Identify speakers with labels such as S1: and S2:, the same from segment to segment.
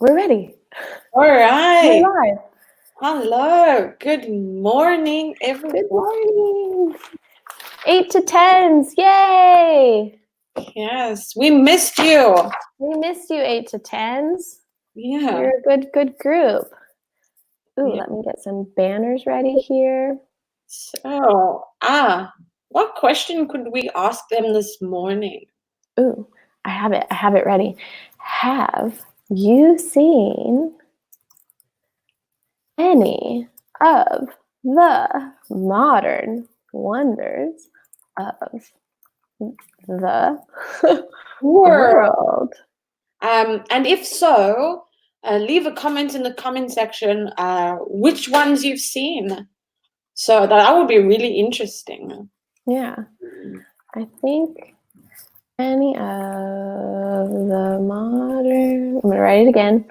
S1: We're ready.
S2: All right.
S1: We're live.
S2: Hello. Good morning, everyone.
S1: Good morning. 8 to 10s. Yay.
S2: Yes, we missed you.
S1: We missed you, 8 to 10s.
S2: Yeah.
S1: You're a good group. Ooh,
S2: Yeah.
S1: let me get some banners ready here.
S2: So, what question could we ask them this morning?
S1: Ooh, I have it ready. Have you seen any of the modern wonders of the world?
S2: And if so, leave a comment in the comment section which ones you've seen. So that would be really interesting.
S1: Yeah, I think any of the modern. I'm gonna write it again.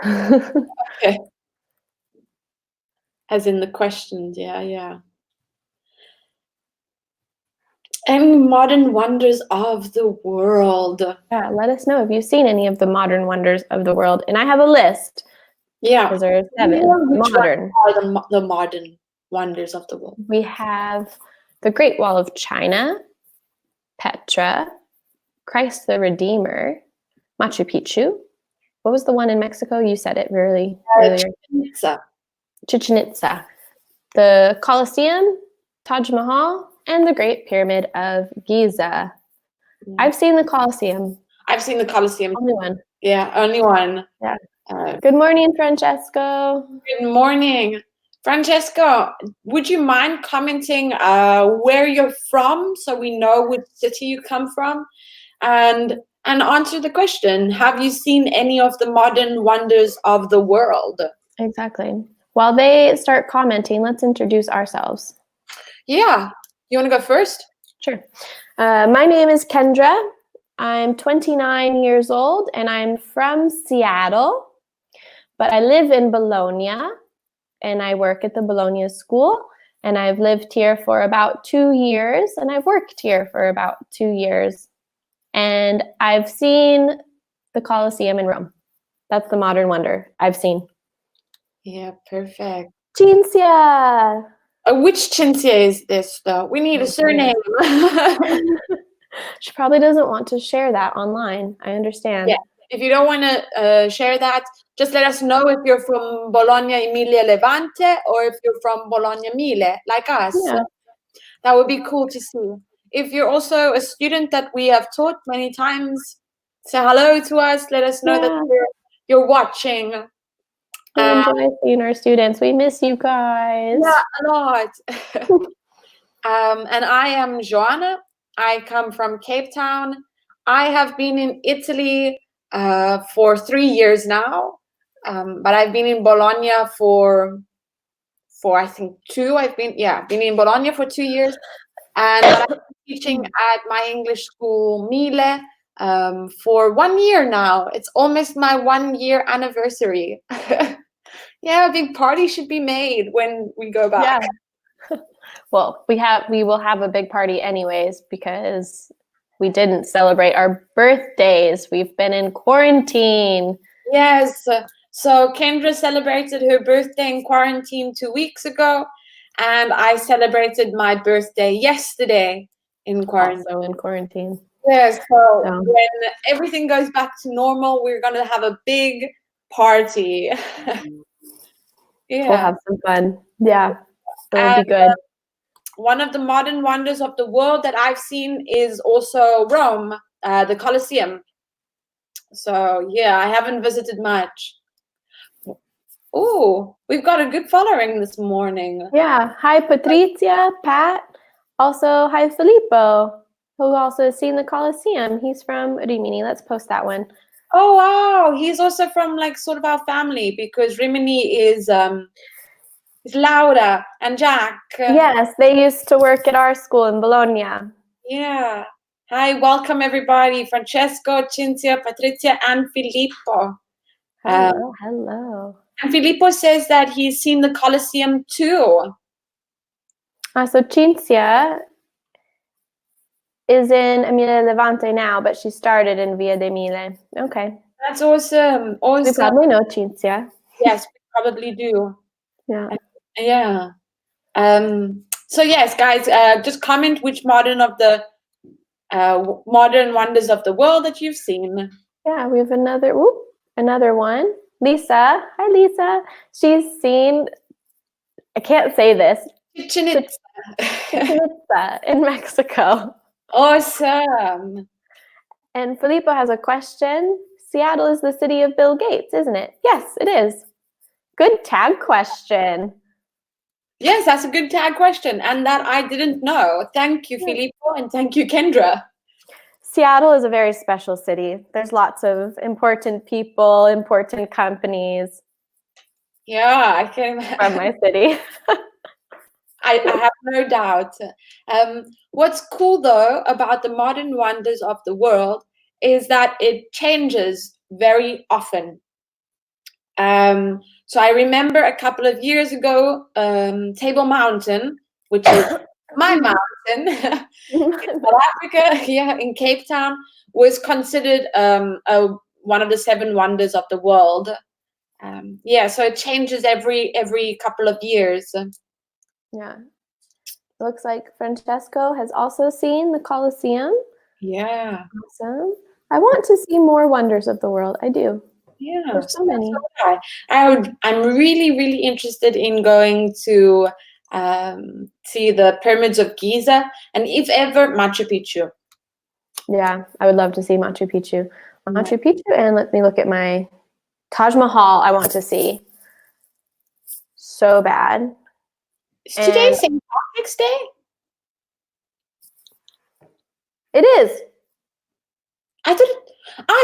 S2: Okay. As in the questions, yeah. Any modern wonders of the world.
S1: Yeah, let us know if you've seen any of the modern wonders of the world. And I have a list.
S2: Yeah.
S1: Because there are 7
S2: Which
S1: modern.
S2: are the modern wonders of the world?
S1: We have the Great Wall of China, Petra, Christ the Redeemer, Machu Picchu. What was the one in Mexico? You said it really earlier. Chichen Itza. The Colosseum, Taj Mahal, and the Great Pyramid of Giza. I've seen the Colosseum.
S2: I've seen the Colosseum.
S1: Only one.
S2: Yeah, only one.
S1: Yeah. Good morning, Francesco.
S2: Good morning. Francesco, would you mind commenting where you're from so we know which city you come from? And answer the question, have you seen any of the modern wonders of the world?
S1: Exactly. While they start commenting, let's introduce ourselves.
S2: Yeah. You want to go first?
S1: Sure. My name is Kendra. I'm 29 years old and I'm from Seattle, but I live in Bologna and I work at the Bologna School, and I've lived here for about 2 years and I've worked here for about 2 years. And I've seen the Colosseum in Rome. That's the modern wonder I've seen.
S2: Yeah, perfect.
S1: Cinzia!
S2: Which Cinzia is this, though? We need a surname.
S1: She probably doesn't want to share that online. I understand.
S2: Yeah. If you don't want to share that, just let us know if you're from Bologna, Emilia, Levante, or if you're from Bologna, Mile, like us.
S1: Yeah.
S2: That would be cool to see. If you're also a student that we have taught many times, say hello to us. Let us know that you're watching.
S1: We enjoy seeing our students. We miss you guys.
S2: Yeah, a lot. And I am Joanna. I come from Cape Town. I have been in Italy for 3 years now, but I've been in Bologna for I think 2. I've been in Bologna for 2 years, and I've been teaching at my English school Mile for 1 year now. It's almost my 1 year anniversary. Yeah, a big party should be made when we go back.
S1: Yeah. Well, we will have a big party anyways because we didn't celebrate our birthdays. We've been in quarantine.
S2: Yes. So Kendra celebrated her birthday in quarantine 2 weeks ago, and I celebrated my birthday yesterday in quarantine.
S1: Also in quarantine.
S2: Yes. So when everything goes back to normal, we're gonna have a big party. Yeah.
S1: We'll have some fun. Yeah. It'll be good.
S2: One of the modern wonders of the world that I've seen is also Rome, the Colosseum. So yeah, I haven't visited much. Oh, we've got a good following this morning.
S1: Yeah. Hi, Patrizia, Pat. Also, hi, Filippo, who also has seen the Colosseum. He's from Rimini. Let's post that one.
S2: Oh, wow. He's also from like sort of our family because Rimini is Laura and Jack.
S1: Yes, they used to work at our school in Bologna.
S2: Yeah. Hi, welcome everybody. Francesco, Cinzia, Patrizia, and Filippo.
S1: Hello.
S2: And Filippo says that he's seen the Colosseum too.
S1: So Cinzia is in Emilia Levante now, but she started in Via de Mille. Okay.
S2: That's awesome.
S1: We
S2: Awesome.
S1: probably know Cinzia.
S2: Yes, we probably do.
S1: Yeah.
S2: Yeah. So yes, guys, just comment which modern wonders of the world that you've seen.
S1: Yeah, we have another one. Lisa. Hi, Lisa. She's seen, I can't say this,
S2: Chichen
S1: Chichen Itza in Mexico.
S2: Awesome.
S1: And Filippo has a question. Seattle is the city of Bill Gates, isn't it? Yes, it is. Good tag question.
S2: Yes, that's a good tag question, and that I didn't know. Thank you, Filippo, and thank you, Kendra.
S1: Seattle is a very special city. There's lots of important people, important companies.
S2: Yeah, I can.
S1: From my city.
S2: I have no doubt. What's cool though about the modern wonders of the world is that it changes very often. So I remember a couple of years ago, Table Mountain, which is my mountain in South Africa, yeah, in Cape Town, was considered one of the 7 wonders of the world. Yeah, so it changes every couple of years.
S1: Yeah. Looks like Francesco has also seen the Colosseum.
S2: Yeah.
S1: Awesome. I want to see more wonders of the world. I do.
S2: Yeah,
S1: There's so many.
S2: I'm really interested in going to see the pyramids of Giza, and if ever, Machu Picchu.
S1: Yeah, I would love to see Machu Picchu. Machu Picchu, and let me look at my Taj Mahal. I want to see so bad.
S2: Is today St. Patrick's Day?
S1: It is.
S2: I didn't.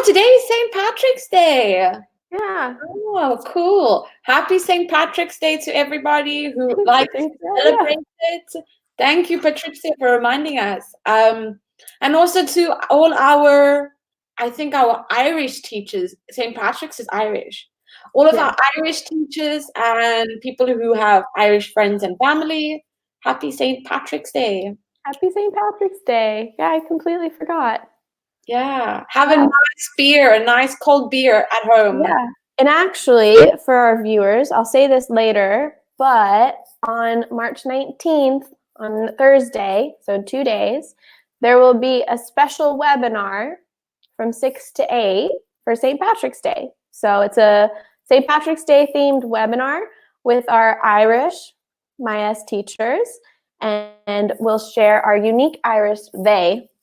S2: Today is St. Patrick's Day.
S1: Yeah.
S2: Oh, cool. Happy St. Patrick's Day to everybody who likes to celebrate it. Thank you, Patricia, for reminding us. And also to all our Irish teachers. St. Patrick's is Irish. All of our Irish teachers and people who have Irish friends and family, happy St. Patrick's Day.
S1: Happy St. Patrick's Day. Yeah, I completely forgot.
S2: Yeah. Have a nice beer, a nice cold beer at home.
S1: Yeah. And actually, for our viewers, I'll say this later, but on March 19th, on Thursday, so 2 days, there will be a special webinar from 6 to 8 for St. Patrick's Day. So it's a St. Patrick's Day themed webinar with our Irish MyS teachers, and we'll share our unique Irish,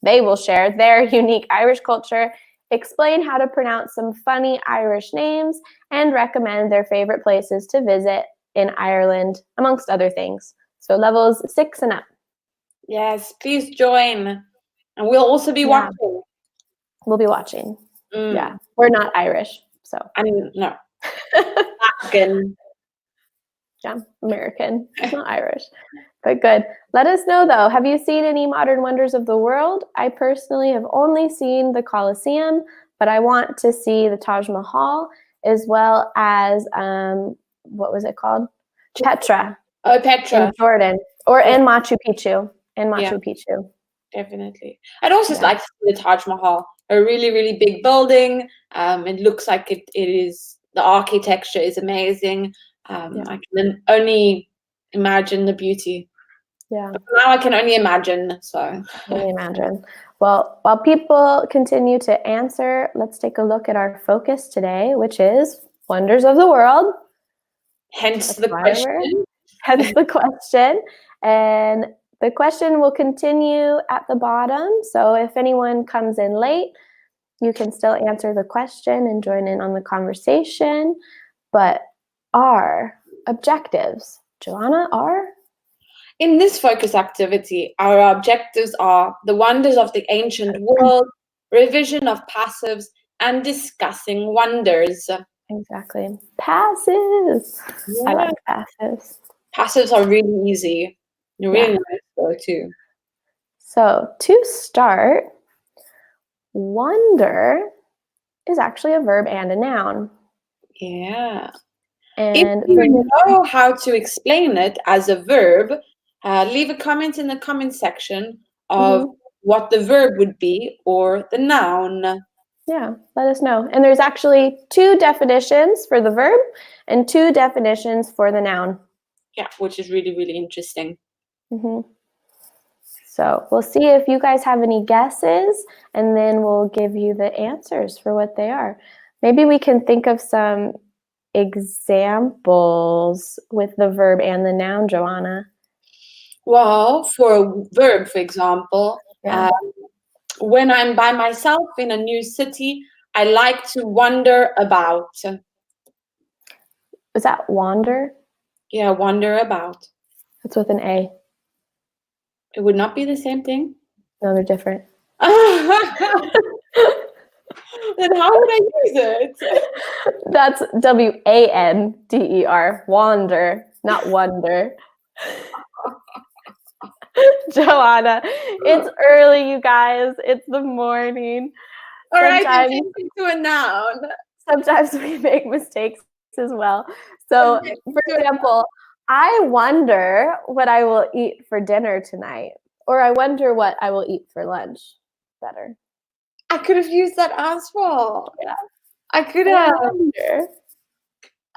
S1: they will share their unique Irish culture, explain how to pronounce some funny Irish names, and recommend their favorite places to visit in Ireland, amongst other things. So levels 6 and up.
S2: Yes, please join. And we'll also be watching.
S1: We'll be watching. Yeah, we're not Irish, so.
S2: I mean, no. American.
S1: Yeah, American, not Irish. But good. Let us know, though. Have you seen any modern wonders of the world? I personally have only seen the Colosseum, but I want to see the Taj Mahal, as well as, what was it called? Petra.
S2: Oh, Petra.
S1: In Jordan. Or in Machu Picchu. Picchu.
S2: Definitely. I'd also like to see the Taj Mahal. A really, really big building. It looks like it is, the architecture is amazing. I can only imagine the beauty.
S1: Yeah.
S2: But now I can only imagine. So.
S1: Only imagine. Well, while people continue to answer, let's take a look at our focus today, which is wonders of the world.
S2: Hence the question.
S1: Hence the question. And the question will continue at the bottom. So if anyone comes in late, you can still answer the question and join in on the conversation. But our objectives, Joanna, are?
S2: In this focus activity, our objectives are the wonders of the ancient world, revision of passives, and discussing wonders.
S1: Exactly. Passives. Yeah. I like passives.
S2: Passives are really easy. They're really nice though too.
S1: So to start, wonder is actually a verb and a noun.
S2: Yeah.
S1: And
S2: if you know how to explain it as a verb, leave a comment in the comment section of what the verb would be or the noun.
S1: Yeah, let us know. And there's actually 2 definitions for the verb and 2 definitions for the noun.
S2: Yeah, which is really, really interesting.
S1: Mm-hmm. So we'll see if you guys have any guesses, and then we'll give you the answers for what they are. Maybe we can think of some examples with the verb and the noun, Joanna.
S2: Well, for a verb, for example,
S1: Yeah.
S2: when I'm by myself in a new city, I like to wander about.
S1: Is that wander?
S2: Yeah, wander about.
S1: That's with an A.
S2: It would not be the same thing.
S1: No, they're different.
S2: Then how would I use it?
S1: That's WANDER, wander, not wonder. Joanna, it's early, you guys. It's the morning.
S2: All right, then
S1: Sometimes,
S2: change it to a noun.
S1: sometimes we make mistakes as well. So,
S2: Change it
S1: for
S2: to a noun.
S1: example, I wonder what I will eat for dinner tonight, or I wonder what I will eat for lunch. Better.
S2: I could have used that as well.
S1: Yeah.
S2: I could
S1: I
S2: have.
S1: wonder.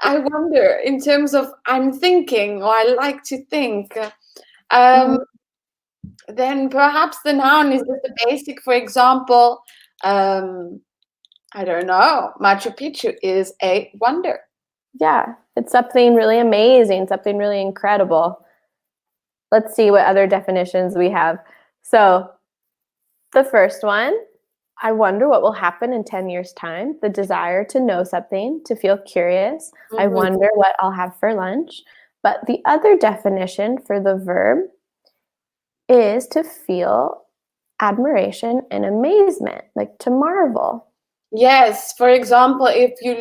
S2: I wonder in terms of I'm thinking or I like to think.
S1: Mhm.
S2: Then perhaps the noun is just a basic. For example, I don't know. Machu Picchu is a wonder.
S1: Yeah, it's something really amazing, something really incredible. Let's see what other definitions we have. So, the first one, I wonder what will happen in 10 years' time. The desire to know something, to feel curious. I
S2: Mhm.
S1: wonder what I'll have for lunch. But the other definition for the verb is to feel admiration and amazement, like to marvel.
S2: Yes, for example, if you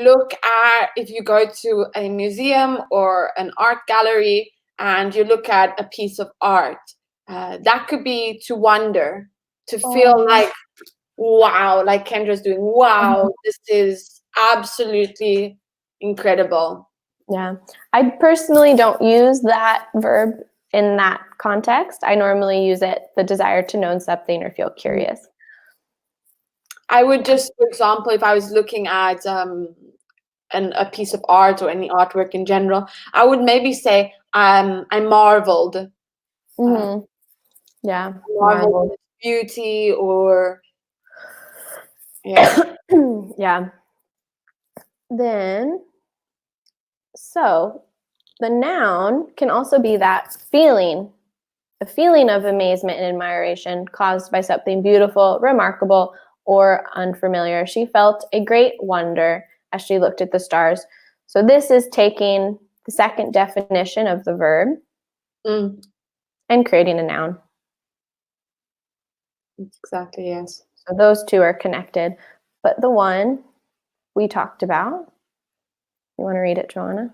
S2: go to a museum or an art gallery and you look at a piece of art, that could be to wonder, to feel
S1: Oh.
S2: like, wow, like Kendra's doing, wow, this is absolutely incredible.
S1: Yeah. I personally don't use that verb in that context. I normally use it the desire to know something or feel curious.
S2: I would just, for example, if I was looking at a piece of art or any artwork in general, I would maybe say I marveled.
S1: Mm-hmm. Yeah.
S2: Marvel
S1: Marvel.
S2: with beauty or yeah.
S1: Yeah. Then, so the noun can also be that feeling, a feeling of amazement and admiration caused by something beautiful, remarkable, or unfamiliar. She felt a great wonder as she looked at the stars. So this is taking the second definition of the verb
S2: Mm,
S1: and creating a noun.
S2: exactly, yes.
S1: So those two are connected. But the one we talked about, you want to read it, Joanna?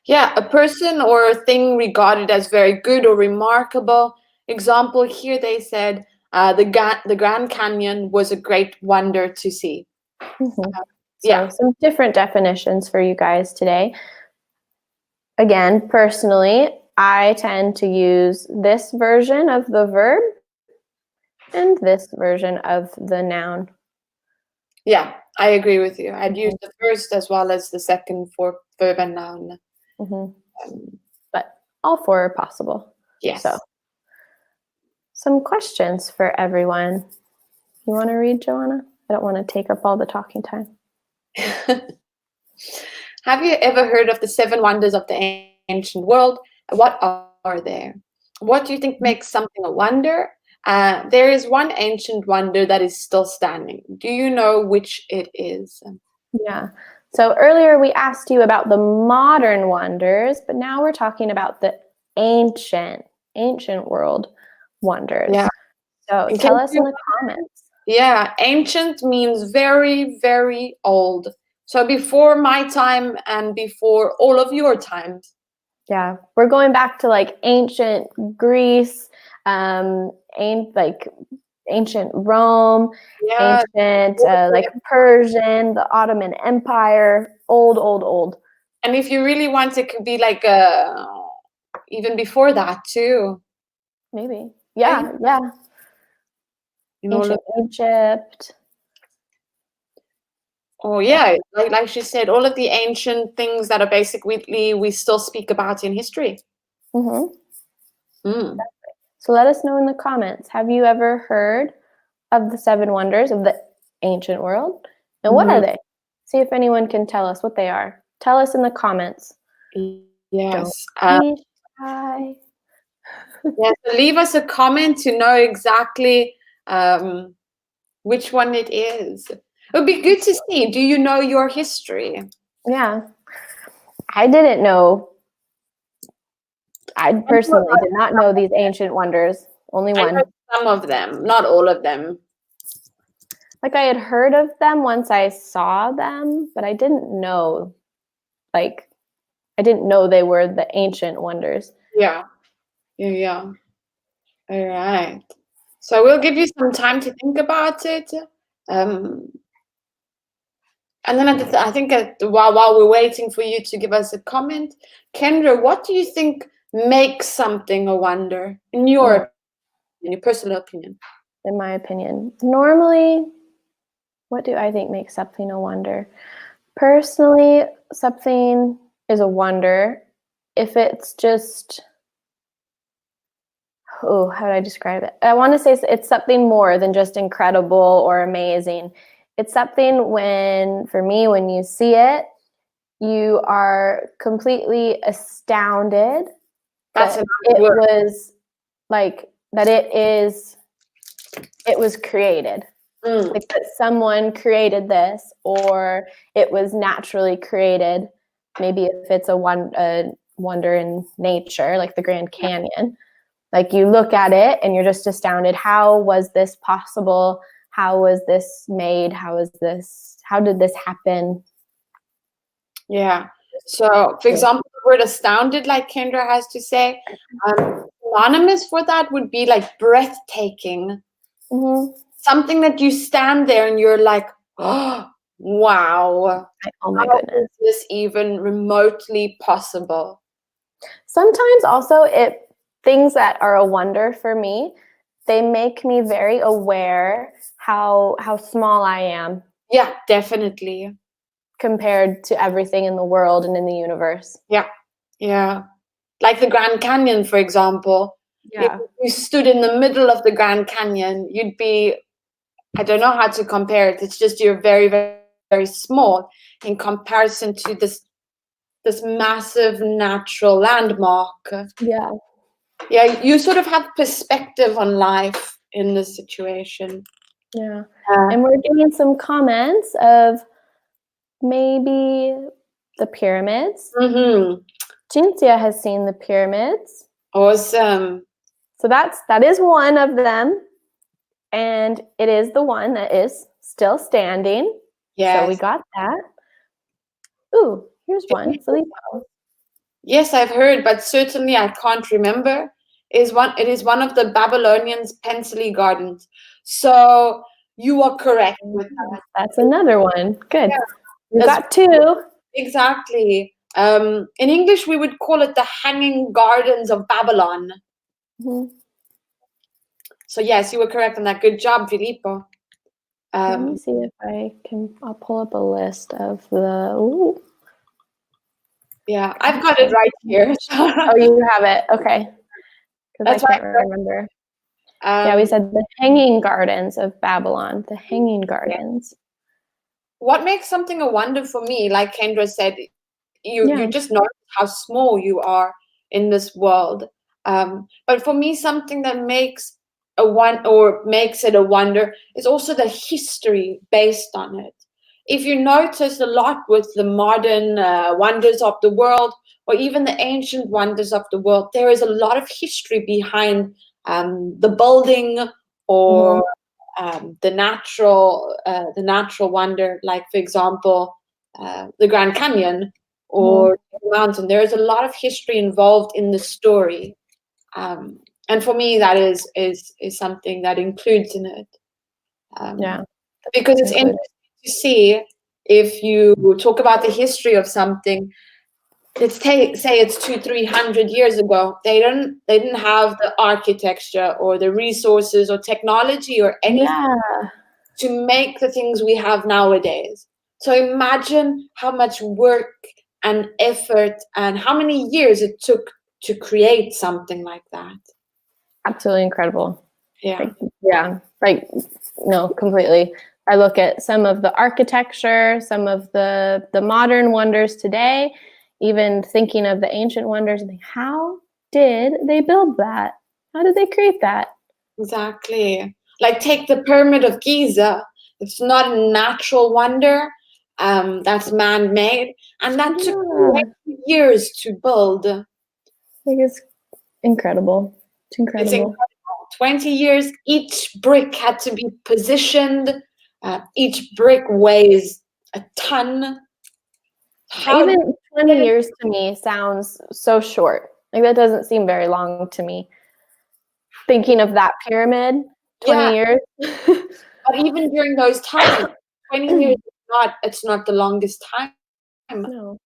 S2: Yeah, a person or a thing regarded as very good or remarkable. Example here, they said the Grand Canyon was a great wonder to see.
S1: Mm-hmm.
S2: Yeah,
S1: So some different definitions for you guys today. Again, personally, I tend to use this version of the verb and this version of the noun.
S2: yeah, I agree with you. I'd use the first as well as the second for verb and noun.
S1: Mm-hmm.
S2: Um,
S1: But all 4 are possible.
S2: yes.
S1: So, some questions for everyone. You want to read, Joanna? I don't want to take up all the talking time.
S2: Have you ever heard of the 7 wonders of the ancient world? What are they? What do you think makes something a wonder? There is one ancient wonder that is still standing. Do you know which it is?
S1: Yeah. So earlier we asked you about the modern wonders, but now we're talking about the ancient world wonders.
S2: Yeah.
S1: So
S2: In
S1: tell
S2: case
S1: us in
S2: you-
S1: the comments.
S2: Yeah, ancient means very, very old. So before my time and before all of your times.
S1: Yeah, we're going back to like ancient Greece, like ancient Rome,
S2: Yeah.
S1: ancient like Persian, the Ottoman Empire, old.
S2: And if you really want, it could be like even before that too.
S1: Maybe. Yeah.
S2: In all of
S1: Ancient Egypt.
S2: Oh yeah, like she said, all of the ancient things that are basically we still speak about in history.
S1: Mm-hmm.
S2: Mm.
S1: So let us know in the comments. Have you ever heard of the 7 wonders of the ancient world? And what are they? See if anyone can tell us what they are. Tell us in the comments.
S2: Yes.
S1: Don't be shy.
S2: Yeah, so leave us a comment to know exactly which one it is. It would be good to see. Do you know your history?
S1: Yeah. I didn't know. I personally did not know these ancient wonders. Only
S2: I
S1: one.
S2: know some of them, not all of them.
S1: Like I had heard of them once I saw them, but I didn't know. Like I didn't know they were the ancient wonders.
S2: Yeah. All right. So we'll give you some time to think about it. And then I think while we're waiting for you to give us a comment, Kendra, what do you think makes something a wonder in your personal opinion?
S1: In my opinion, normally, what do I think makes something a wonder? Personally, something is a wonder if it's just, how do I describe it? I want to say it's something more than just incredible or amazing. It's something for me, when you see it, you are completely astounded
S2: That's
S1: that
S2: another word.
S1: was like, that it was created. Like that someone created this, or it was naturally created. Maybe if it's a wonder in nature, like the Grand Canyon, like you look at it and you're just astounded. How was this possible? How was this made? How did this happen?
S2: Yeah. So, for example, the word astounded, like Kendra has to say, synonymous for that would be like breathtaking.
S1: Mm-hmm.
S2: Something that you stand there and you're like, oh, wow.
S1: Oh my
S2: How
S1: goodness.
S2: is this even remotely possible?
S1: Sometimes also things that are a wonder for me, they make me very aware how small I am.
S2: Yeah, definitely.
S1: Compared to everything in the world and in the universe.
S2: Yeah. Like the Grand Canyon, for example. If
S1: Yeah.
S2: you stood in the middle of the Grand Canyon, you'd be, I don't know how to compare it. It's just you're very, very, very small in comparison to this massive natural landmark.
S1: Yeah.
S2: Yeah, you sort of have perspective on life in this situation.
S1: Yeah. And we're getting some comments of maybe the pyramids.
S2: Mm-hmm.
S1: Cinzia has seen the pyramids.
S2: Awesome.
S1: So that is one of them. And it is the one that is still standing.
S2: Yes.
S1: So we got that. Ooh, here's one. Filippo.
S2: Yes, I've heard, but certainly I can't remember. It is one of the Babylonians' Pensily Gardens. So you are correct with that.
S1: That's another one. Good.
S2: Yeah.
S1: We got 2.
S2: Exactly. In English, we would call it the Hanging Gardens of Babylon.
S1: Mm-hmm.
S2: So yes, you were correct on that. Good job, Filippo.
S1: Let me see if I'll pull up a list of the. Ooh.
S2: Yeah, I've got it right here.
S1: Oh, you have it. Okay. Because I can't
S2: right.
S1: remember. Yeah, we said the Hanging Gardens of Babylon. The Hanging Gardens.
S2: What makes something a wonder for me, like Kendra said, you just notice how small you are in this world. But for me, something that makes it a wonder is also the history based on it. If you notice a lot with the modern wonders of the world, or even the ancient wonders of the world, there is a lot of history behind the building or the natural wonder, like for example, the Grand Canyon or the mountain. There is a lot of history involved in the story, and for me, that is something that includes in it. Because it's interesting to see if you talk about the history of something. Let's say it's 200-300 years ago. They didn't have the architecture or the resources or technology or anything to make the things we have nowadays. So imagine how much work and effort and how many years it took to create something like that.
S1: Absolutely incredible.
S2: Yeah.
S1: No, completely. I look at some of the architecture, some of the modern wonders today, even thinking of the ancient wonders, and how did they build that? How did they create that?
S2: Exactly. Like take the Pyramid of Giza. It's not a natural wonder. That's man-made, and that took
S1: Yeah,
S2: 20 years to build.
S1: I think it's incredible. It's
S2: It's
S1: incredible.
S2: incredible. 20 years. Each brick had to be positioned. Each brick weighs a ton. How
S1: Even 20 years to me sounds so short. Like that doesn't seem very long to me. Thinking of that pyramid, 20
S2: yeah,
S1: years.
S2: but even during those times, 20 years is not, it's not the longest time.
S1: No.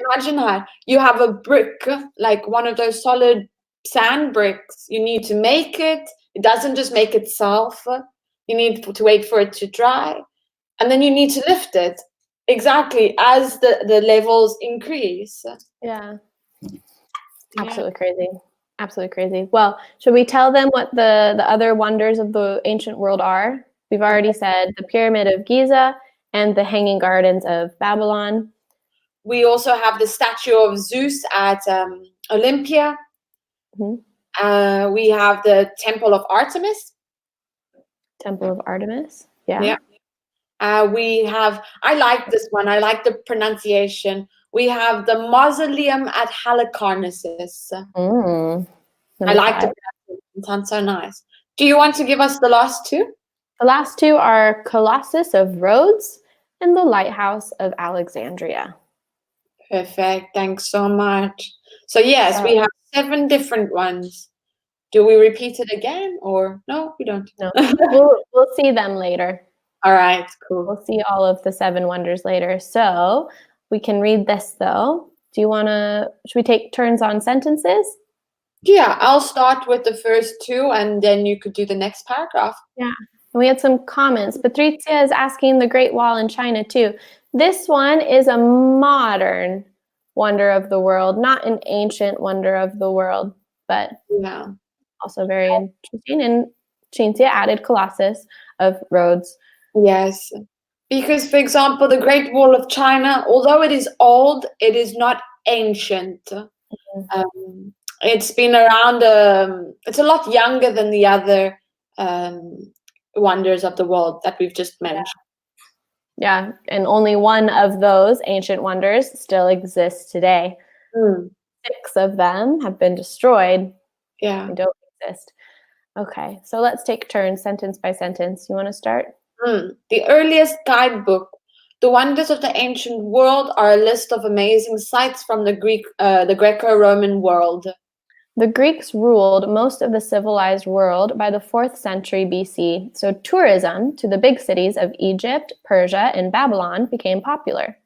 S2: Imagine that. You have a brick, like one of those solid sand bricks. You need to make it. It doesn't just make itself. You need to wait for it to dry. And then you need to lift it. Exactly, as the levels increase.
S1: Yeah.
S2: Yeah.
S1: Absolutely crazy. Absolutely crazy. Well, should we tell them what the other wonders of the ancient world are? We've already said the Pyramid of Giza and the Hanging Gardens of Babylon.
S2: We also have the statue of Zeus at Olympia.
S1: Mhm.
S2: We have the Temple of Artemis.
S1: Temple of Artemis. Yeah.
S2: Yeah. We have, I like this one. I like the pronunciation. We have the Mausoleum at Halicarnassus.
S1: Mm.
S2: I
S1: Number
S2: like the
S1: 5.
S2: pronunciation. It sounds so nice. Do you want to give us the last two?
S1: The last two are Colossus of Rhodes and the Lighthouse of Alexandria.
S2: Perfect. Thanks so much. So yes,
S1: So,
S2: we have 7 different ones. Do we repeat it again or no, we don't?
S1: no, we'll see them later.
S2: All right, cool.
S1: We'll see all of the 7 wonders later. So we can read this though. Should we take turns on sentences?
S2: Yeah, I'll start with the first 2 and then you could do the next paragraph.
S1: Yeah. And we had some comments. Patrizia is asking the Great Wall in China too. This one is a modern wonder of the world, not an ancient wonder of the world, but
S2: Yeah.
S1: also very interesting. And Cinzia added Colossus of Rhodes.
S2: Yes. Because, for example, the Great Wall of China, although it is old, it is not ancient. It's been around, it's a lot younger than the other wonders of the world that we've just mentioned.
S1: Yeah, and only one of those ancient wonders still exists today. 6 of them have been destroyed.
S2: Yeah.
S1: They don't exist. Okay, so let's take turns, sentence by sentence. You want to start?
S2: The earliest guidebook, The Wonders of the Ancient World, are a list of amazing sights from the Greco-Roman world.
S1: The Greeks ruled most of the civilized world by the 4th century BC, so tourism to the big cities of Egypt, Persia, and Babylon became popular.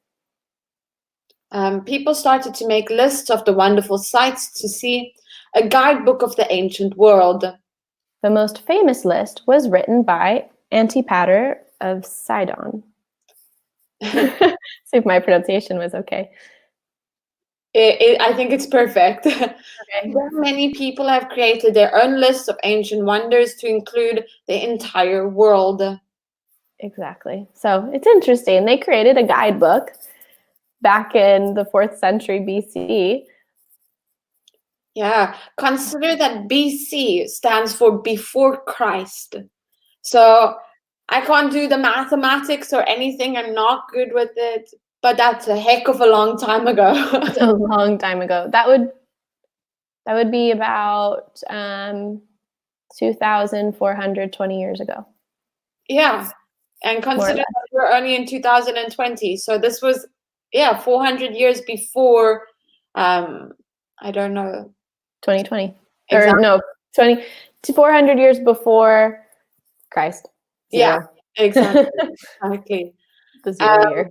S2: People started to make lists of the wonderful sights to see, a guidebook of the ancient world.
S1: The most famous list was written by Antipater of Sidon. See if my pronunciation was okay.
S2: I think it's perfect.
S1: Okay.
S2: Many people have created their own lists of ancient wonders to include the entire world.
S1: Exactly. So it's interesting. They created a guidebook back in the 4th century BC.
S2: Yeah, consider that BC stands for before Christ. So I can't do the mathematics or anything. I'm not good with it, but that's a heck of a long time ago.
S1: It's a long time ago. That would be about 2,420 years ago.
S2: Yeah, and consider that we're only in 2020. So this was, 400 years before, I don't know.
S1: 2020.
S2: Exactly.
S1: Or no, 400 years before Christ. 0.
S2: Yeah, exactly. Exactly.
S1: The 0 year.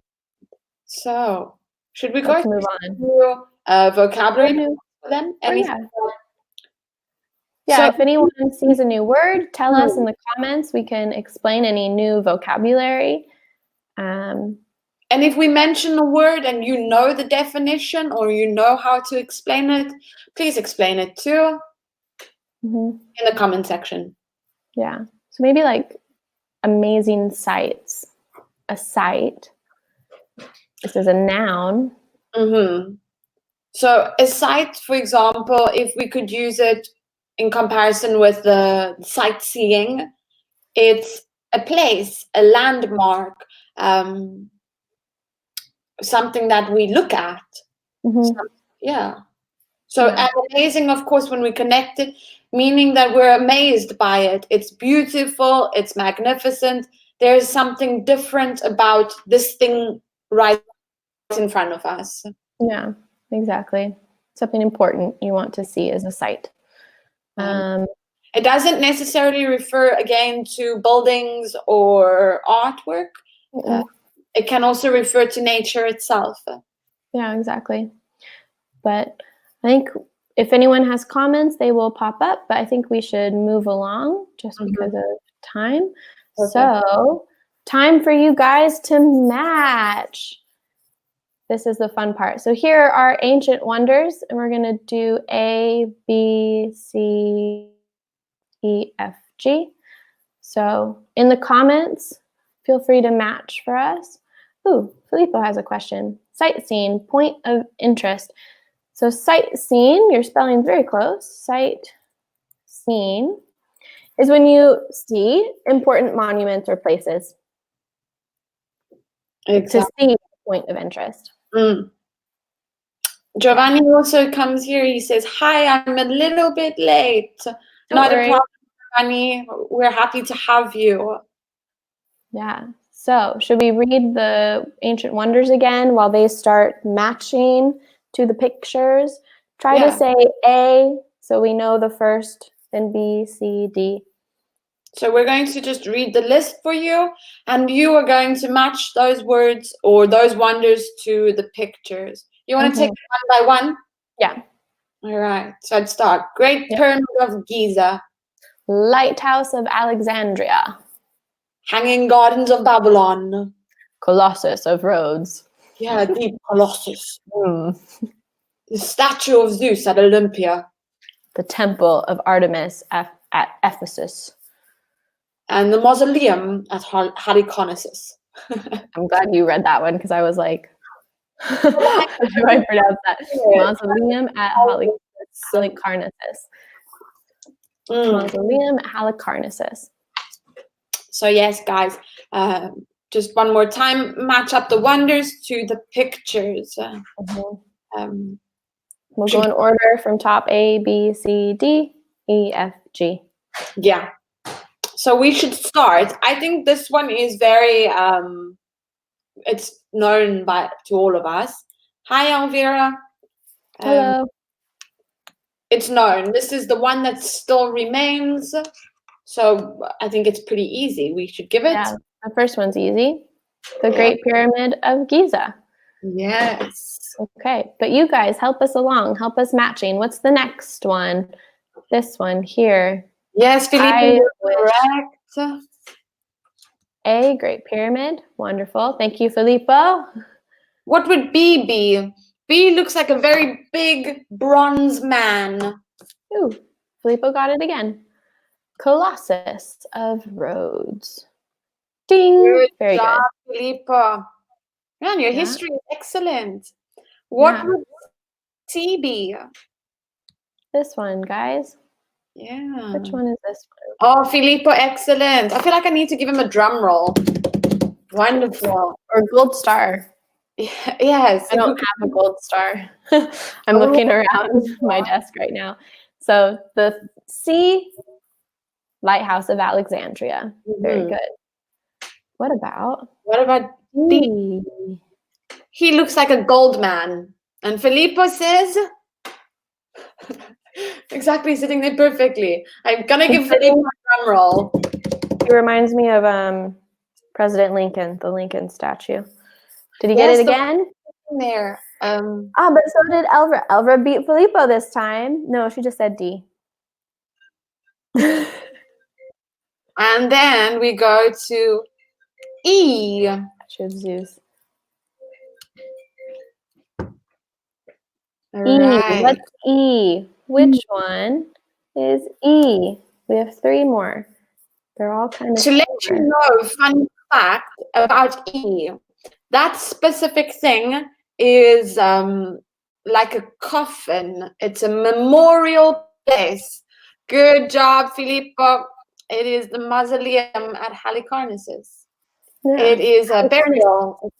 S2: So, should we
S1: Let's
S2: go
S1: move on.
S2: to vocabulary then?
S1: Yeah,
S2: So,
S1: if anyone sees a new word, tell us in the comments. We can explain any new vocabulary.
S2: And if we mention a word and you know the definition or you know how to explain it, please explain it too
S1: Mhm.
S2: in the comment section.
S1: Yeah. So maybe like amazing sights. A sight. This is a noun.
S2: So a sight, for example, if we could use it in comparison with the sightseeing, it's a place, a landmark, something that we look at.
S1: Mhm.
S2: Yeah. So
S1: Yeah.
S2: and amazing, of course, when we connect it, meaning that we're amazed by it. It's beautiful, it's magnificent. There's something different about this thing right in front of us.
S1: Yeah, exactly. Something important you want to see as a sight.
S2: It doesn't necessarily refer again to buildings or artwork. It can also refer to nature itself.
S1: Yeah, exactly. But I think if anyone has comments, they will pop up. But I think we should move along just because of time.
S2: Okay.
S1: So, time for you guys to match. This is the fun part. So here are ancient wonders, and we're going to do A, B, C, E, F, G. So in the comments, feel free to match for us. Ooh, Filippo has a question. Sightseeing, point of interest. So sightseeing, your spelling's very close. Sightseeing is when you see important monuments or places.
S2: Exactly.
S1: To see point of interest.
S2: Giovanni also comes here. He says, "Hi, I'm a little bit late." Not a problem, Giovanni. We're happy to have you.
S1: Yeah. So should we read the ancient wonders again while they start matching to the pictures? Try to say A so we know the first, then B, C, D.
S2: So we're going to just read the list for you, and you are going to match those words or those wonders to the pictures. You want to take it one by one?
S1: Yeah.
S2: All right. So I'd start. Great Pyramid of Giza.
S1: Lighthouse of Alexandria.
S2: Hanging Gardens of Babylon.
S1: Colossus of Rhodes.
S2: Yeah, deep Colossus. The statue of Zeus at Olympia.
S1: The temple of Artemis at Ephesus.
S2: And the mausoleum at Halicarnassus.
S1: I'm glad you read that one because I was like, how do I pronounce that? Mausoleum at Halicarnassus. Mausoleum at Halicarnassus.
S2: So yes, guys, just one more time, match up the wonders to the pictures.
S1: We'll go in order from top A, B, C, D, E, F, G.
S2: Yeah. So we should start. I think this one is very, it's known to all of us. Hi, Elvira.
S1: Hello.
S2: It's known. This is the one that still remains. So I think it's pretty easy. We should give it.
S1: Yeah, the first one's easy. The Great Pyramid of Giza.
S2: Yes.
S1: Okay, but you guys help us along. Help us matching. What's the next one? This one here.
S2: Yes, Filippo, you're correct.
S1: A, Great Pyramid. Wonderful. Thank you, Filippo.
S2: What would B be? B looks like a very big bronze man.
S1: Ooh, Filippo got it again. Colossus of Rhodes. Ding!
S2: Good
S1: Very
S2: job,
S1: good.
S2: Filippo. Man, your history is excellent. What would C be?
S1: This one, guys.
S2: Yeah.
S1: Which one is this one?
S2: Oh, Filippo, excellent. I feel like I need to give him a drum roll. Wonderful.
S1: Or gold star.
S2: Yes.
S1: I don't have a gold star. I'm looking around my desk right now. So the C, Lighthouse of Alexandria. Very good. What about
S2: D? He looks like a gold man. And Filippo says, exactly, sitting there perfectly. I'm gonna give Filippo a drum roll.
S1: He reminds me of President Lincoln, the Lincoln statue. Did he get it again?
S2: There.
S1: But so did Elvira. Elvira beat Filippo this time. No, she just said D.
S2: And then we go to E.
S1: Statue of Zeus. E.
S2: Right.
S1: What's E? Which one is E? We have three more. They're all kind of
S2: To let you
S1: similar.
S2: know, fun fact about E, that specific thing is like a coffin. It's a memorial place. Good job, Filippo. It is the mausoleum at Halicarnassus.
S1: Yeah.
S2: It is a
S1: Halicarnassus.
S2: burial.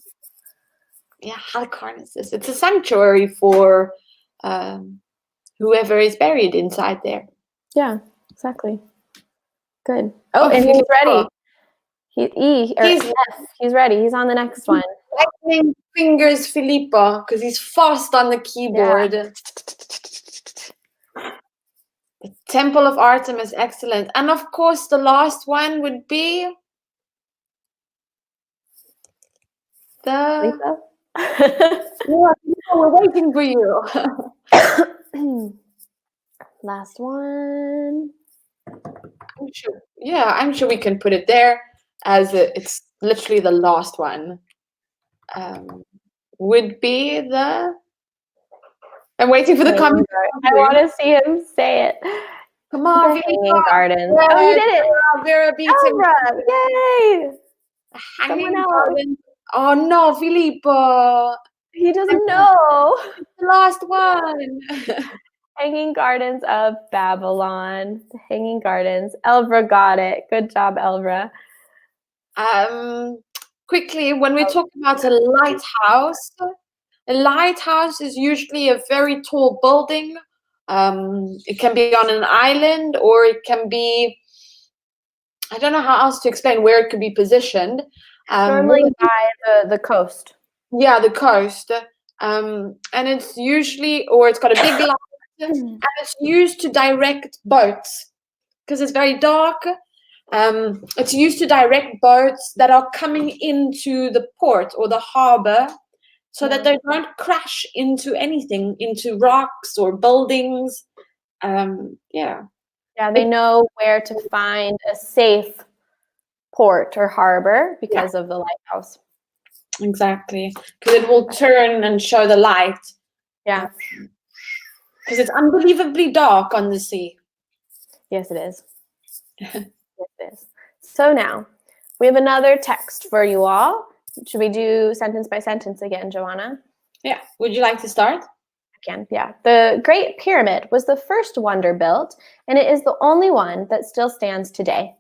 S2: Yeah, Halicarnassus. It's a sanctuary for whoever is buried inside there.
S1: Yeah, exactly. Good. Oh,
S2: Oh,
S1: and he's
S2: Filippo.
S1: ready. He's
S2: He's
S1: F. He's ready. He's on the next one.
S2: lightning fingers Filippo because he's fast on the keyboard.
S1: Yeah.
S2: The Temple of Artemis, excellent. And of course, the last one would be the.
S1: Lisa?
S2: Yeah, we're waiting for you.
S1: Last one.
S2: I'm sure we can put it there as it's literally the last one. Would be the. I'm waiting for the comment.
S1: I want to see him say it.
S2: Come on,
S1: The Hanging Gardens.
S2: Yeah,
S1: Oh, he did it.
S2: Vera beats him.
S1: Elra, yay!
S2: The Hanging
S1: Someone else.
S2: Gardens. Oh no, Filippo.
S1: He doesn't know.
S2: The last one.
S1: Hanging Gardens of Babylon. The Hanging Gardens. Elvra got it. Good job, Elvra.
S2: Quickly, when we talk about a lighthouse is usually a very tall building. It can be on an island, or it can be, I don't know how else to explain where it could be positioned.
S1: Normally by the coast.
S2: Yeah, the coast. And it's usually, or it's got a big light, and it's used to direct boats because it's very dark. It's used to direct boats that are coming into the port or the harbor so that they don't crash into anything, into rocks or buildings. Yeah,
S1: they know where to find a safe port or harbor because of the lighthouse.
S2: Exactly, because it will turn and show the light.
S1: Yeah.
S2: Because it's unbelievably dark on the sea.
S1: Yes, it is. Yes, it is. So now, we have another text for you all. Should we do sentence by sentence again, Joanna?
S2: Yeah. Would you like to start?
S1: Again, yeah. The Great Pyramid was the first wonder built, and it is the only one that still stands today.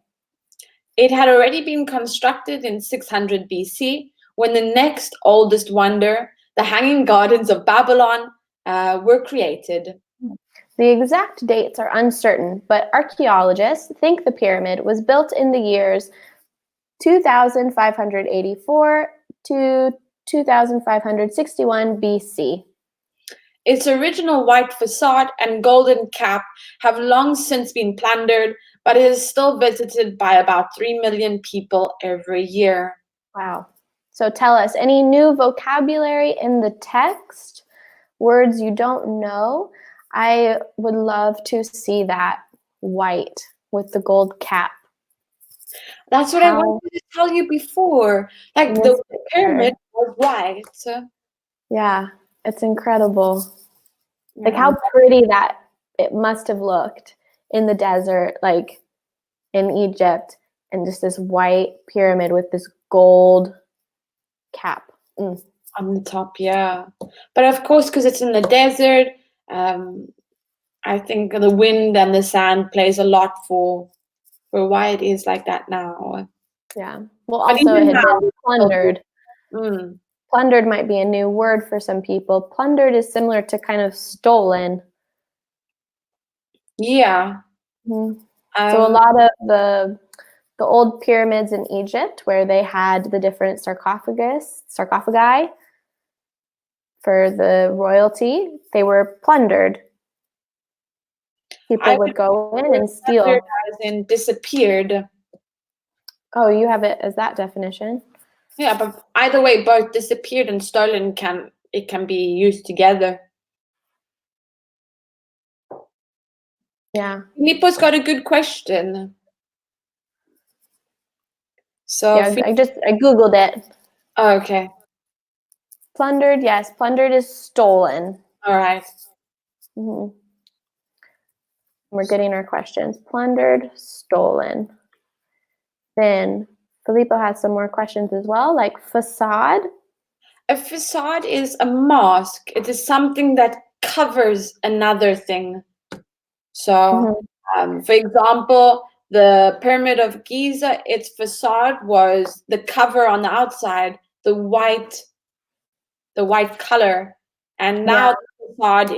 S2: It had already been constructed in 600 BC when the next oldest wonder, the Hanging Gardens of Babylon, were created.
S1: The exact dates are uncertain, but archaeologists think the pyramid was built in the years 2584 to 2561 BC.
S2: Its original white facade and golden cap have long since been plundered, but it is still visited by about 3 million people every year.
S1: Wow. So tell us, any new vocabulary in the text? Words you don't know? I would love to see that white with the gold cap.
S2: That's what I wanted to tell you before. Like the pyramid was white.
S1: Yeah, it's incredible. Like how pretty that it must have looked in the desert, like in Egypt, and just this white pyramid with this gold cap.
S2: On the top, yeah. But of course, because it's in the desert, I think the wind and the sand plays a lot for why it is like that now.
S1: Yeah. Well, also it had been plundered. Plundered might be a new word for some people. Plundered is similar to kind of stolen.
S2: Yeah.
S1: So a lot of the old pyramids in Egypt, where they had the different sarcophagi for the royalty, they were plundered. People would go in and steal.
S2: As in disappeared.
S1: Oh, you have it as that definition?
S2: Yeah, but either way, both disappeared and stolen can be used together.
S1: Yeah.
S2: Filippo's got a good question. So
S1: yeah, I Googled it.
S2: Oh, okay.
S1: Plundered, yes. Plundered is stolen.
S2: All right.
S1: Mhm. We're getting our questions. Plundered, stolen. Then Filippo has some more questions as well, like facade.
S2: A facade is a mask. It is something that covers another thing. So, for example, the Pyramid of Giza, its facade was the cover on the outside, the white color, and now the facade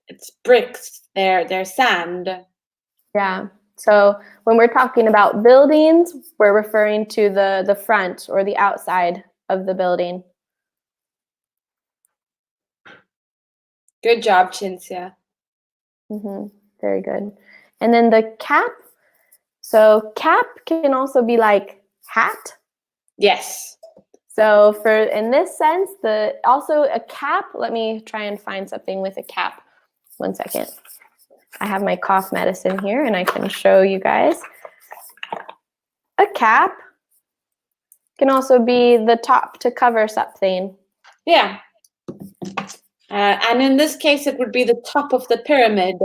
S2: it's bricks. They're sand.
S1: Yeah. So when we're talking about buildings, we're referring to the front or the outside of the building.
S2: Good job, Cinzia.
S1: Very good. And then the cap. So cap can also be like hat.
S2: Yes.
S1: So for in this sense, also a cap. Let me try and find something with a cap. 1 second. I have my cough medicine here, and I can show you guys. A cap can also be the top to cover something.
S2: Yeah. And in this case, it would be the top of the pyramid.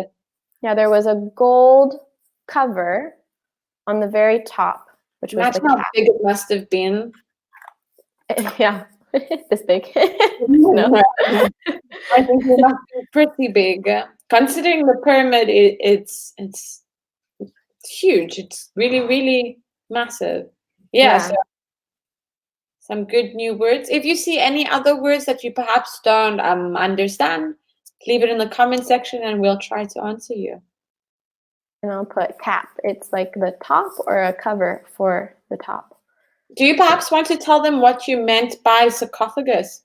S1: Yeah, there was a gold cover on the very top, which was
S2: Imagine
S1: the
S2: how
S1: cap.
S2: big it must have been.
S1: Yeah, this big. No.
S2: I think it must be pretty big. Considering the pyramid, it's huge. It's really, really massive. Yeah. So some good new words. If you see any other words that you perhaps don't understand, leave it in the comment section and we'll try to answer you.
S1: And I'll put cap. It's like the top or a cover for the top.
S2: Do you perhaps want to tell them what you meant by sarcophagus?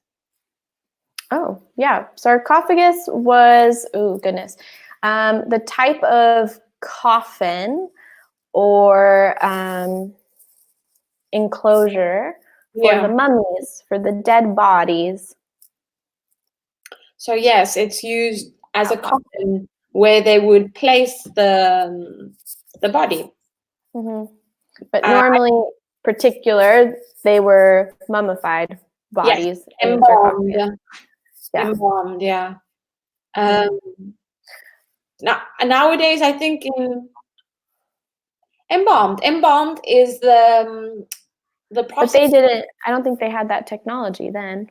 S1: Oh, yeah. Sarcophagus was, oh goodness, the type of coffin or enclosure for the mummies, for the dead bodies.
S2: So yes, it's used as a coffin where they would place the body.
S1: But normally, they were mummified bodies.
S2: Yes, embalmed. Embalmed, yeah. Nowadays, I think embalmed is the process.
S1: But they didn't. I don't think they had that technology then.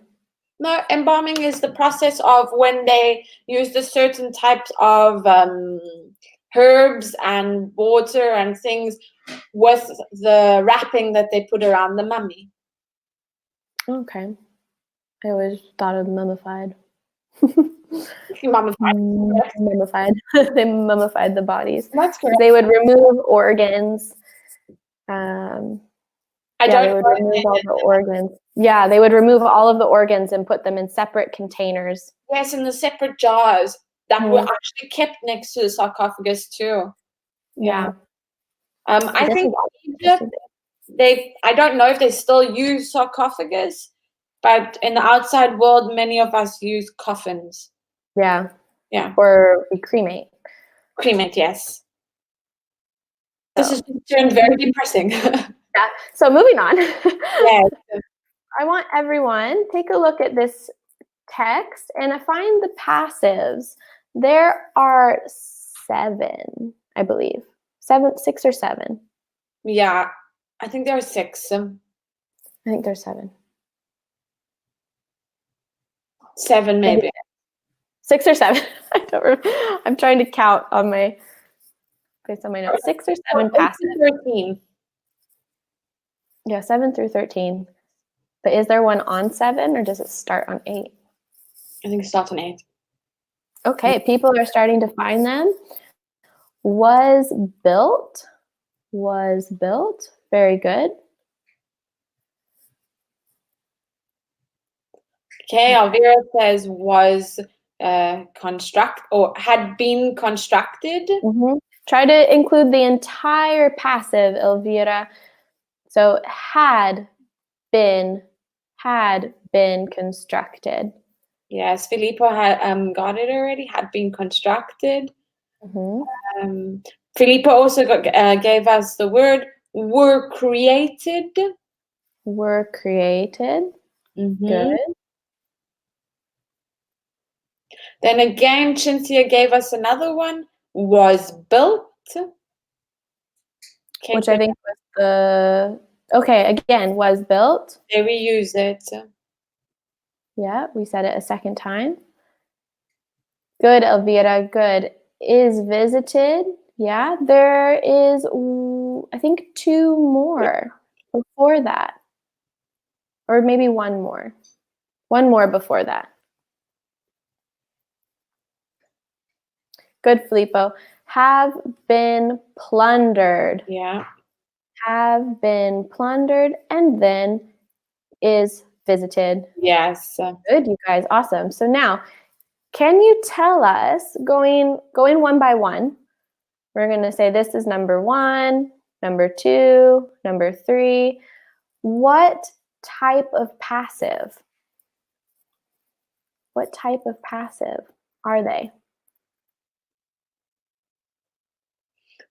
S2: No, embalming is the process of when they used a certain types of herbs and water and things with the wrapping that they put around the mummy.
S1: Okay. I always thought of mummified.
S2: Mummified.
S1: Mummified. They mummified the bodies.
S2: That's correct.
S1: They would remove organs. They would remove all the organs. Yeah, they would remove all of the organs and put them in separate containers.
S2: Yes, in the separate jars that were actually kept next to the sarcophagus too.
S1: Yeah.
S2: I think Egypt, I don't know if they still use sarcophagus, but in the outside world, many of us use coffins.
S1: Yeah.
S2: Yeah.
S1: Or we cremate.
S2: Cremate, yes. This has turned very depressing.
S1: Yeah. So moving on.
S2: Yes.
S1: I want everyone take a look at this text and find the passives. There are 7, I believe. 6 or 7.
S2: Yeah, I think there are 6.
S1: I think there's 7.
S2: 7 maybe.
S1: 6 or 7. I don't remember. I'm trying to count on my based on my notes. 6 or 7 passives.
S2: 13.
S1: Yeah, 7 through 13. But is there one on 7 or does it start on 8?
S2: I think it starts on 8.
S1: Okay, people are starting to find them. Was built. Very good.
S2: Okay, Alvira says was had been constructed.
S1: Try to include the entire passive, Elvira. So had been constructed.
S2: Yes, Filippo had got it already. Had been constructed. Filippo also gave us the word were created.
S1: Were created. Good.
S2: Then again, Cinzia gave us another one. Was built. Okay,
S1: which I think was the, okay, again, was built.
S2: there we use it.
S1: Yeah, we said it a second time. Good, Elvira, good. Is visited. Yeah, there is, I think, 2 more before that. Or maybe 1 more. 1 more before that. Good, Filippo. Have been plundered.
S2: Yeah.
S1: Have been plundered, and then is visited.
S2: Yes.
S1: Good, you guys. Awesome. So now, can you tell us, going one by one, we're going to say this is number 1, number 2, number 3. What type of passive? What type of passive are they?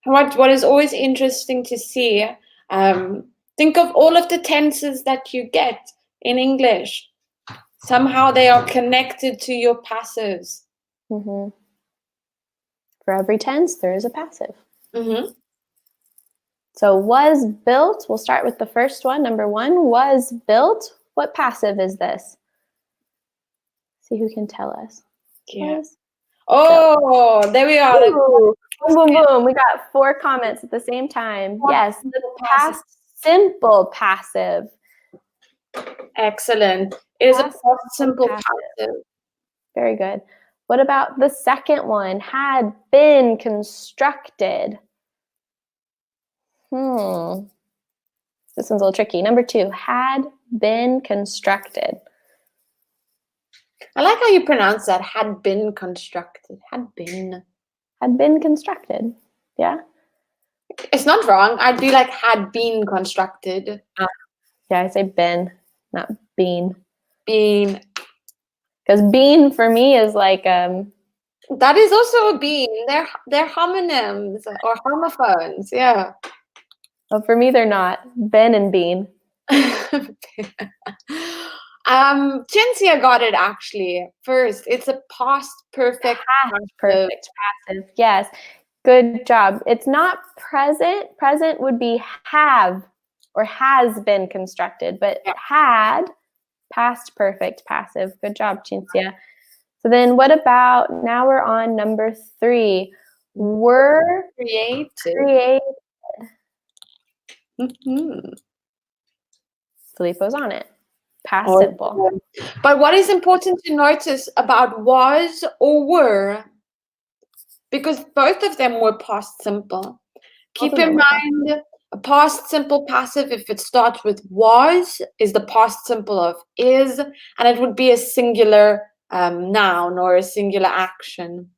S2: What is always interesting to see, think of all of the tenses that you get in English. Somehow they are connected to your passives.
S1: Mm-hmm. For every tense, there is a passive.
S2: Mm-hmm.
S1: So was built, we'll start with the first one. Number 1, was built. What passive is this? See who can tell us.
S2: Yeah.
S1: Was
S2: Oh, there we are.
S1: Ooh, boom, boom, boom. We got 4 comments at the same time. Yes, the past simple passive.
S2: Excellent. It is a
S1: Past
S2: past simple
S1: passive.
S2: passive.
S1: Very good. What about the second one? Had been constructed. This one's a little tricky. Number 2, had been constructed.
S2: I like how you pronounce that. Had been constructed. Had been.
S1: Had been constructed. Yeah?
S2: It's not wrong. I'd be like had been constructed.
S1: Yeah, I say been, not been.
S2: Been.
S1: Because bean for me is like
S2: That is also a bean. They're homonyms or homophones. Yeah.
S1: well, for me they're not. Ben and bean.
S2: Cinzia got it actually first. It's a past perfect
S1: Past perfect passive. Yes. Good job. It's not present. Present would be have or has been constructed, but had, past perfect passive. Good job, Cinzia. So then what about, now we're on number 3. Were created.
S2: Mm-hmm.
S1: Filippo's on it. Past simple.
S2: But what is important to notice about was or were, because both of them were past simple. Keep in mind, a past simple passive, if it starts with was, is the past simple of is, and it would be a singular noun or a singular action.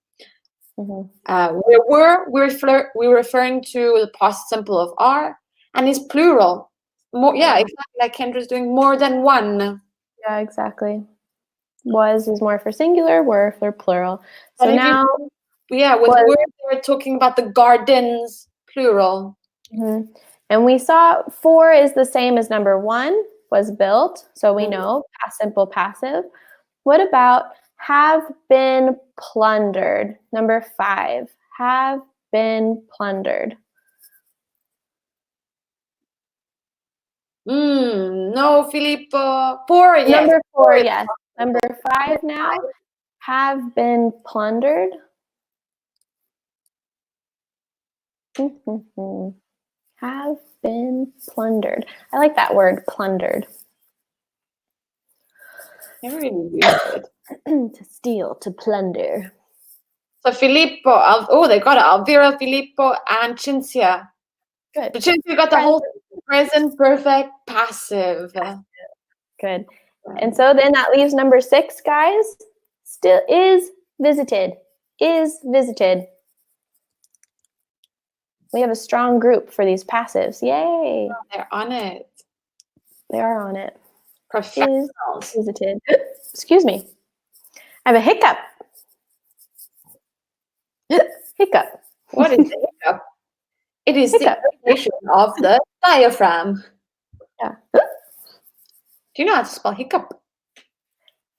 S1: Mm-hmm.
S2: We're referring to the past simple of are, and is plural. More, yeah, exactly like Kendra's doing, more than one.
S1: Yeah, exactly. Was is more for singular, were for plural. So
S2: But
S1: now,
S2: with were, we're talking about the gardens, plural.
S1: Mm-hmm. And we saw 4 is the same as number 1, was built. So we know past simple passive. What about have been plundered? Number 5, have been plundered.
S2: No, Filippo. 4, yes.
S1: Number 4, yes. Number 5 now, have been plundered. Have been plundered. I like that word, plundered.
S2: Never really used it.
S1: To steal, to plunder.
S2: So Filippo, they got it. Elvira, Filippo, and Cinzia.
S1: Good.
S2: But Cinzia got the whole present perfect passive.
S1: Good. And so then that leaves number 6, guys. Still is visited. Is visited. We have a strong group for these passives. Yay.
S2: Oh, they're on it.
S1: They are on it.
S2: Professionals.
S1: Is visited. Excuse me. I have a hiccup. Hiccup.
S2: What is the hiccup? It is the irritation of the diaphragm.
S1: Yeah.
S2: Do you know how to spell hiccup?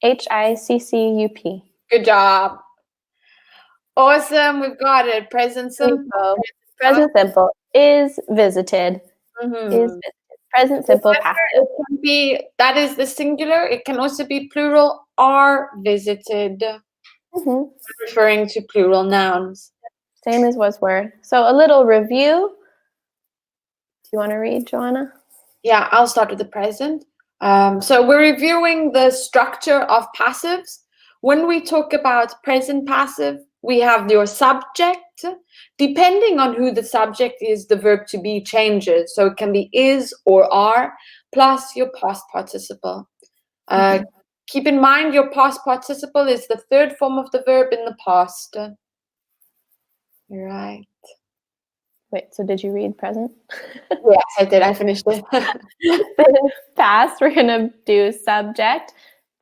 S1: HICCUP.
S2: Good job. Awesome. We've got it. Present simple.
S1: Present simple is visited.
S2: Mm-hmm.
S1: Is visited. Present simple passive.
S2: It can be, that is the singular. It can also be plural, are visited, referring to plural nouns.
S1: Same as was were. So a little review. Do you want to read, Joanna?
S2: Yeah, I'll start with the present. So we're reviewing the structure of passives. When we talk about present passive, we have your subject. Depending on who the subject is, the verb to be changes. So it can be is or are, plus your past participle. Keep in mind your past participle is the third form of the verb in the past. Right.
S1: Wait, so did you read present?
S2: Yes, I did. I finished it.
S1: Past, we're going to do subject,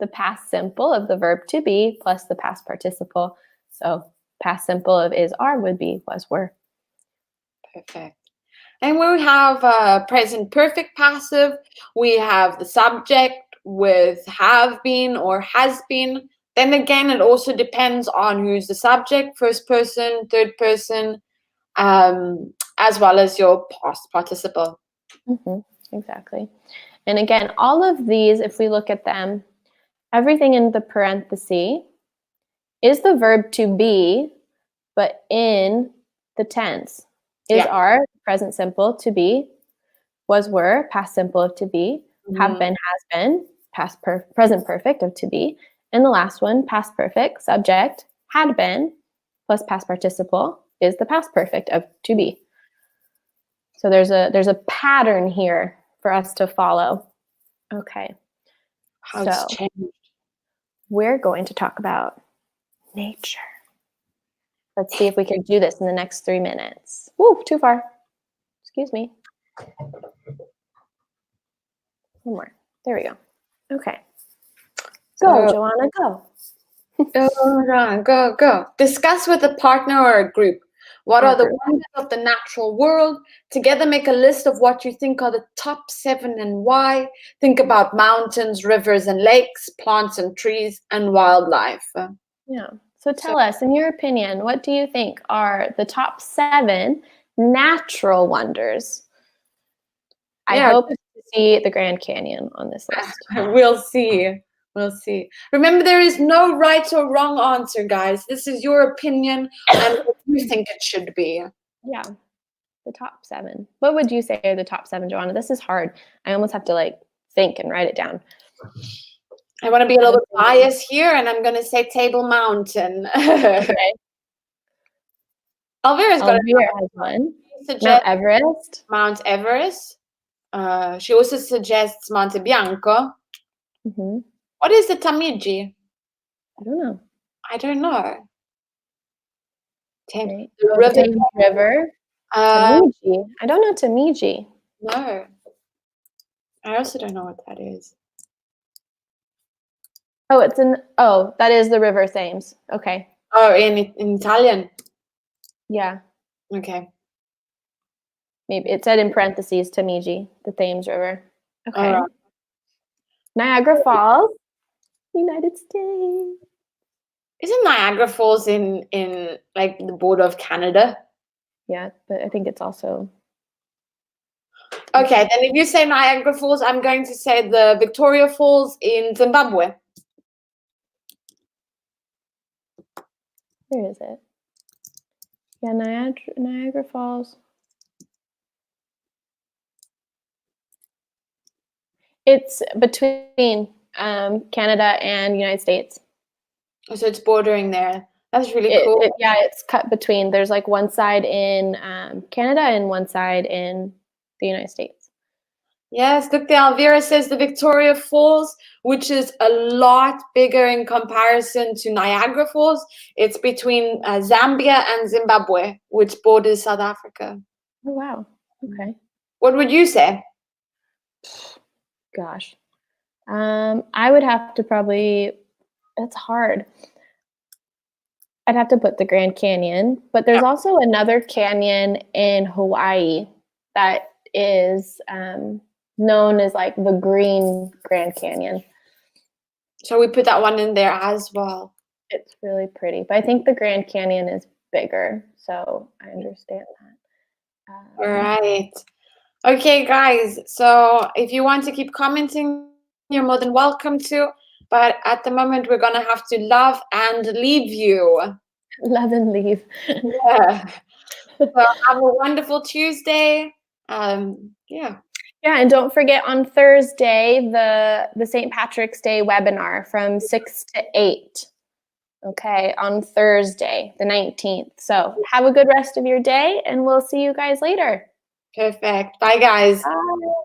S1: the past simple of the verb to be, plus the past participle. So past simple of is, are would be, was, were.
S2: Perfect. And we have present perfect passive. We have the subject with have been or has been. Then again, it also depends on who's the subject, first person, third person, as well as your past participle.
S1: Exactly. And again, all of these, if we look at them, everything in the parenthesis is the verb to be, but in the tense. Is are, present simple, to be, was were, past simple of to be, have been, has been, present perfect of to be, and the last one, past perfect, subject, had been, plus past participle is the past perfect of to be. So there's a pattern here for us to follow. Okay.
S2: How it's changed.
S1: We're going to talk about nature. Let's see if we can do this in the next 3 minutes. Woo, too far. Excuse me. One more. There we go. Okay. Go, Joanna, go.
S2: Go. Discuss with a partner or a group. What are the wonders of the natural world? Together make a list of what you think are the top 7 and why. Think about mountains, rivers and lakes, plants and trees, and wildlife.
S1: Yeah. So tell us, in your opinion, what do you think are the top 7 natural wonders? I hope to see the Grand Canyon on this list.
S2: We'll see. We'll see. Remember, there is no right or wrong answer, guys. This is your opinion and what you think it should be.
S1: Yeah. The top 7. What would you say are the top 7, Joanna? This is hard. I almost have to think and write it down.
S2: I want to be a little bit biased here, and I'm going to say Table Mountain.
S1: Okay.
S2: Elvira's got
S1: one. Mount Everest.
S2: Mount Everest. She also suggests Monte Bianco. What is the Tamigi?
S1: I don't know.
S2: The
S1: river. Tamigi. I don't know Tamigi.
S2: No. I also don't know what that is.
S1: Oh, that is the River Thames. Okay.
S2: Oh, in Italian?
S1: Yeah.
S2: Okay.
S1: Maybe it said in parentheses Tamigi, the Thames River. Okay. Niagara Falls, United States.
S2: Isn't Niagara Falls in the border of Canada?
S1: Yeah, but I think it's also.
S2: Okay, then if you say Niagara Falls, I'm going to say the Victoria Falls in Zimbabwe.
S1: Where is it? Yeah, Niagara Falls. It's between Canada and United States.
S2: So it's bordering there. That's really cool.
S1: It's cut between. There's one side in Canada and one side in the United States.
S2: Yes, look, the Elvira says the Victoria Falls, which is a lot bigger in comparison to Niagara Falls. It's between Zambia and Zimbabwe, which borders South Africa.
S1: Oh, wow. Okay.
S2: What would you say?
S1: Gosh. I would have to probably, it's hard. I'd have to put the Grand Canyon, but there's also another canyon in Hawaii that is known as the Green Grand Canyon.
S2: So we put that one in there as well.
S1: It's really pretty, but I think the Grand Canyon is bigger, so I understand that.
S2: All right. Okay, guys. So if you want to keep commenting, you're more than welcome to. But at the moment, we're gonna have to love and leave you.
S1: Love and leave.
S2: Yeah. So have a wonderful Tuesday. Yeah.
S1: Yeah, and don't forget on Thursday the St. Patrick's Day webinar from 6 to 8. Okay, on Thursday, the 19th. So have a good rest of your day, and we'll see you guys later.
S2: Perfect. Bye, guys.
S1: Bye.